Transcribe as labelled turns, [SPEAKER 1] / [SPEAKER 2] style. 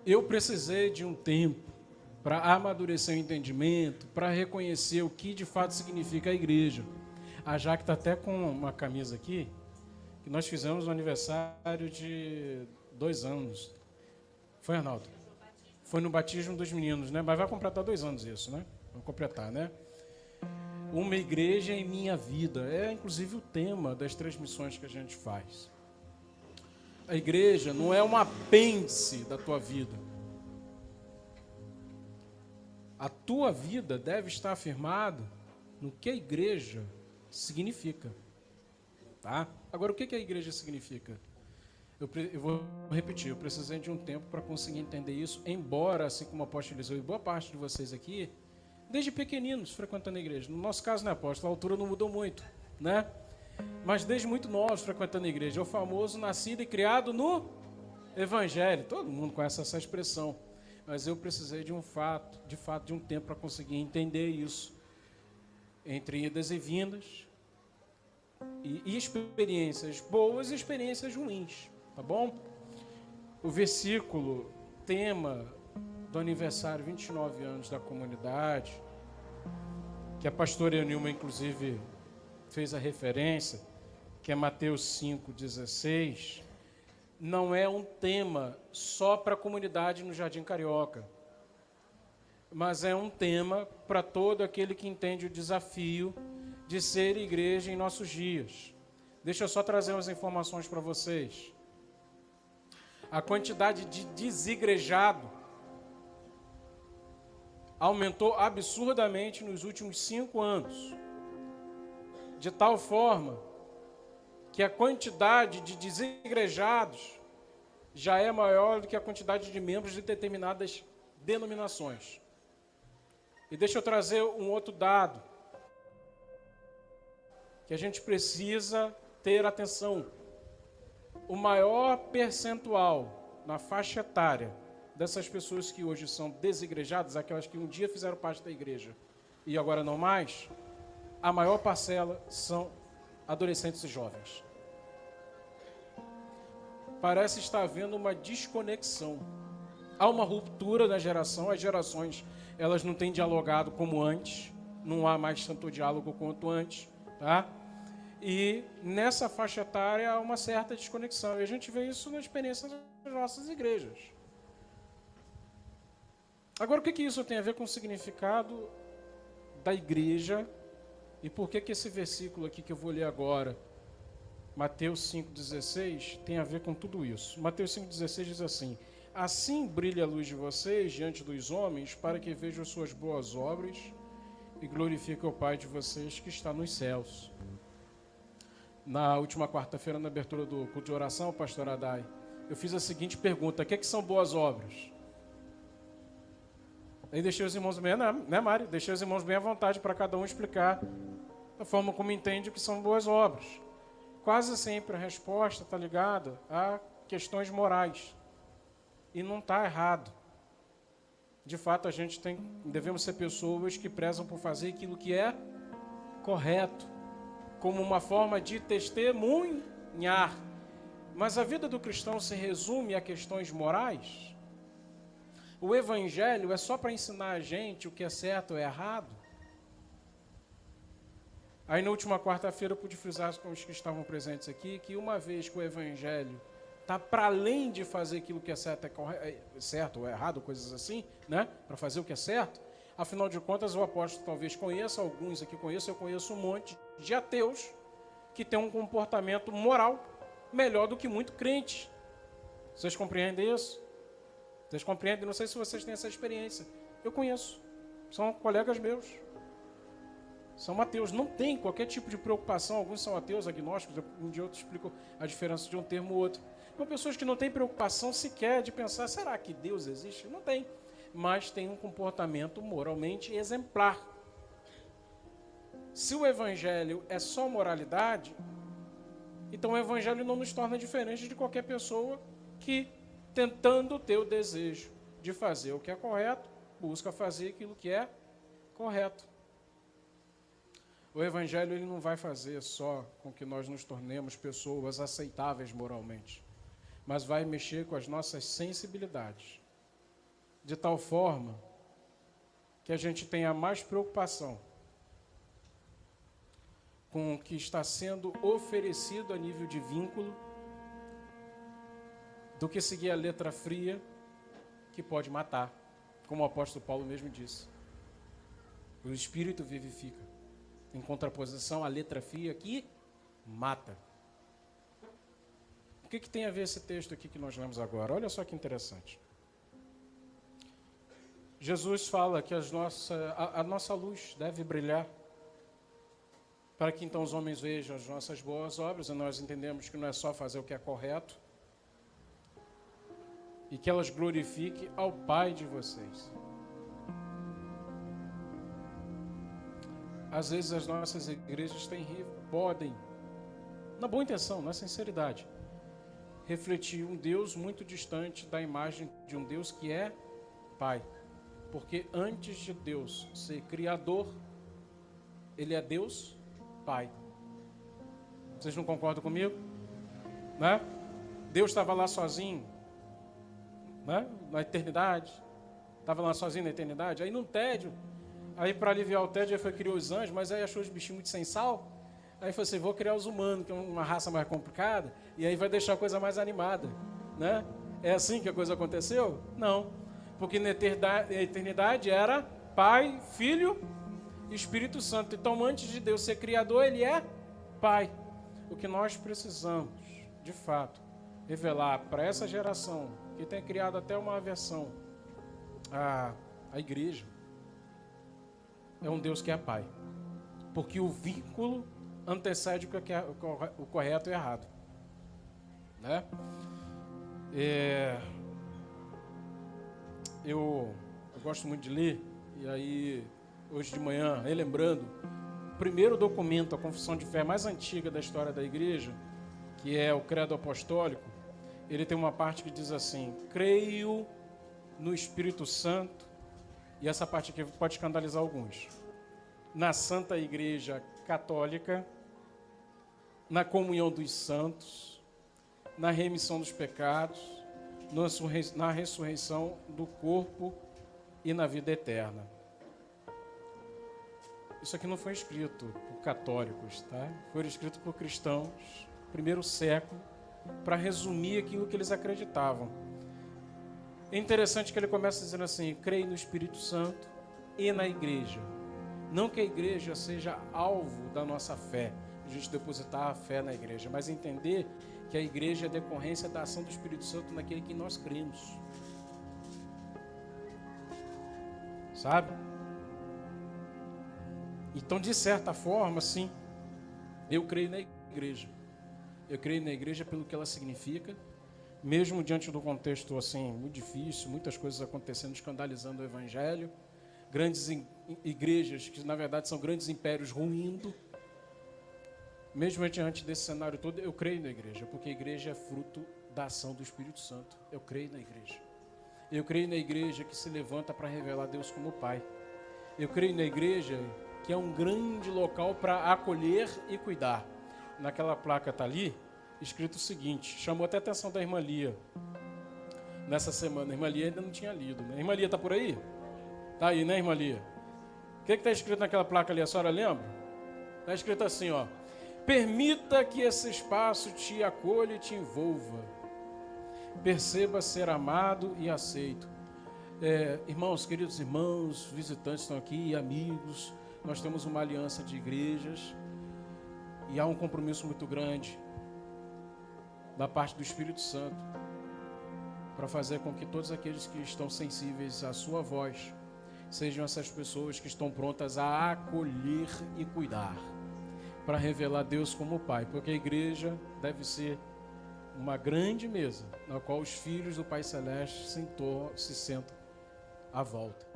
[SPEAKER 1] Eu precisei de um tempo para amadurecer o entendimento, para reconhecer o que de fato significa a igreja. A Jaque está até com uma camisa aqui, que nós fizemos no aniversário de 2 anos. Foi, Arnaldo? Foi no batismo dos meninos, né? Mas vai completar 2 anos isso, né? Vamos completar, né? Uma igreja em minha vida. É inclusive o tema das transmissões que a gente faz. A igreja não é um apêndice da tua vida. A tua vida deve estar afirmada no que a igreja significa. Tá? Agora, o que a igreja significa? Eu vou repetir, eu precisei de um tempo para conseguir entender isso, embora, assim como o apóstolo Eliseu e boa parte de vocês aqui, desde pequeninos frequentando a igreja. No nosso caso, né, apóstolo? A altura não mudou muito, né? Mas desde muito novos frequentando a igreja. É o famoso nascido e criado no Evangelho. Todo mundo conhece essa expressão. Mas eu precisei de um tempo para conseguir entender isso. Entre idas e vindas. E experiências boas e experiências ruins. Tá bom? O versículo, tema do aniversário 29 anos da comunidade, que a pastora Eunilma, inclusive, fez a referência, que é Mateus 5,16, não é um tema só para a comunidade no Jardim Carioca, mas é um tema para todo aquele que entende o desafio de ser igreja em nossos dias. Deixa eu só trazer umas informações para vocês. A quantidade de desigrejado aumentou absurdamente nos últimos 5 anos, de tal forma que a quantidade de desigrejados já é maior do que a quantidade de membros de determinadas denominações. E deixa eu trazer um outro dado que a gente precisa ter atenção. O maior percentual na faixa etária dessas pessoas que hoje são desigrejadas, aquelas que um dia fizeram parte da igreja e agora não mais, a maior parcela são adolescentes e jovens. Parece estar havendo uma desconexão. Há uma ruptura na geração, as gerações elas não têm dialogado como antes, não há mais tanto diálogo quanto antes, tá? E nessa faixa etária há uma certa desconexão. E a gente vê isso na experiência das nossas igrejas. Agora, o que isso tem a ver com o significado da igreja e por que esse versículo aqui que eu vou ler agora, Mateus 5,16, tem a ver com tudo isso? Mateus 5,16 diz assim: assim brilha a luz de vocês diante dos homens, para que vejam suas boas obras e glorifiquem o Pai de vocês que está nos céus. Na última quarta-feira, na abertura do culto de oração, pastor Adai, eu fiz a seguinte pergunta: o que são boas obras? Aí deixei os irmãos bem, né, Mário? Deixei os irmãos bem à vontade para cada um explicar a forma como entende o que são boas obras. Quase sempre a resposta está ligada a questões morais. E não está errado. De fato, devemos ser pessoas que prezam por fazer aquilo que é correto, como uma forma de testemunhar. Mas a vida do cristão se resume a questões morais? O evangelho é só para ensinar a gente o que é certo ou errado? Aí na última quarta-feira eu pude frisar com os que estavam presentes aqui que uma vez que o evangelho está para além de fazer aquilo que é certo ou errado, coisas assim, né? Para fazer o que é certo, afinal de contas o apóstolo talvez conheça, alguns aqui conheçam, eu conheço um monte de ateus que têm um comportamento moral melhor do que muito crente. Vocês compreendem isso? Vocês compreendem? Não sei se vocês têm essa experiência. Eu conheço. São colegas meus. São ateus. Não tem qualquer tipo de preocupação. Alguns são ateus, agnósticos. Um dia eu te explico a diferença de um termo ou outro. São pessoas que não têm preocupação sequer de pensar, será que Deus existe? Não tem. Mas tem um comportamento moralmente exemplar. Se o evangelho é só moralidade, então o evangelho não nos torna diferente de qualquer pessoa que, tentando ter o desejo de fazer o que é correto, busca fazer aquilo que é correto. O evangelho ele não vai fazer só com que nós nos tornemos pessoas aceitáveis moralmente, mas vai mexer com as nossas sensibilidades. de tal forma que a gente tenha mais preocupação com o que está sendo oferecido a nível de vínculo do que seguir a letra fria que pode matar, como o apóstolo Paulo mesmo disse. O Espírito vivifica, em contraposição à letra fria que mata. O que tem a ver esse texto aqui que nós lemos agora? Olha só que interessante. Jesus fala que a nossa luz deve brilhar para que então os homens vejam as nossas boas obras, e nós entendemos que não é só fazer o que é correto, e que elas glorifiquem ao Pai de vocês. Às vezes as nossas igrejas podem, na boa intenção, na sinceridade, refletir um Deus muito distante da imagem de um Deus que é Pai. Porque antes de Deus ser Criador, Ele é Deus Pai. Vocês não concordam comigo? Né? Deus estava lá sozinho, né? Na eternidade. Estava lá sozinho na eternidade. Aí no tédio, aí para aliviar o tédio, ele foi criar os anjos, mas aí achou os bichinhos muito sem sal. Aí falou assim, vou criar os humanos, que é uma raça mais complicada, e aí vai deixar a coisa mais animada. Né? É assim que a coisa aconteceu? Não. Porque na eternidade era Pai, Filho e Espírito Santo. Então, antes de Deus ser Criador, Ele é Pai. O que nós precisamos, de fato, revelar para essa geração, que tem criado até uma aversão à igreja, é um Deus que é Pai. Porque o vínculo antecede o correto e o errado. Né? Eu gosto muito de ler, e aí, hoje de manhã, relembrando, o primeiro documento, a confissão de fé mais antiga da história da igreja, que é o Credo Apostólico, ele tem uma parte que diz assim, creio no Espírito Santo, e essa parte aqui pode escandalizar alguns, na Santa Igreja Católica, na comunhão dos santos, na remissão dos pecados, na ressurreição do corpo e na vida eterna. Isso aqui não foi escrito por católicos, tá? Foi escrito por cristãos, primeiro século, para resumir aquilo que eles acreditavam. É interessante que ele começa dizendo assim, creio no Espírito Santo e na igreja. Não que a igreja seja alvo da nossa fé, a gente depositar a fé na igreja, mas entender que a igreja é decorrência da ação do Espírito Santo naquele que nós cremos. Sabe? Então, de certa forma, sim, eu creio na igreja. Eu creio na igreja pelo que ela significa, mesmo diante do contexto assim, muito difícil, muitas coisas acontecendo, escandalizando o evangelho, grandes igrejas que, na verdade, são grandes impérios ruindo. Mesmo diante desse cenário todo, eu creio na igreja, porque a igreja é fruto da ação do Espírito Santo. Eu creio na igreja. Eu creio na igreja que se levanta para revelar Deus como Pai. Eu creio na igreja que é um grande local para acolher e cuidar. Naquela placa está ali, escrito o seguinte, chamou até a atenção da irmã Lia. Nessa semana, a irmã Lia ainda não tinha lido. Né? A irmã Lia está por aí? Está aí, né, irmã Lia? O que está escrito naquela placa ali, a senhora lembra? Está escrito assim, ó. Permita que esse espaço te acolha e te envolva. Perceba ser amado e aceito. Irmãos, queridos irmãos, visitantes estão aqui, amigos, nós temos uma aliança de igrejas e há um compromisso muito grande da parte do Espírito Santo para fazer com que todos aqueles que estão sensíveis à sua voz sejam essas pessoas que estão prontas a acolher e cuidar, para revelar Deus como Pai, porque a igreja deve ser uma grande mesa na qual os filhos do Pai Celeste se sentam à volta.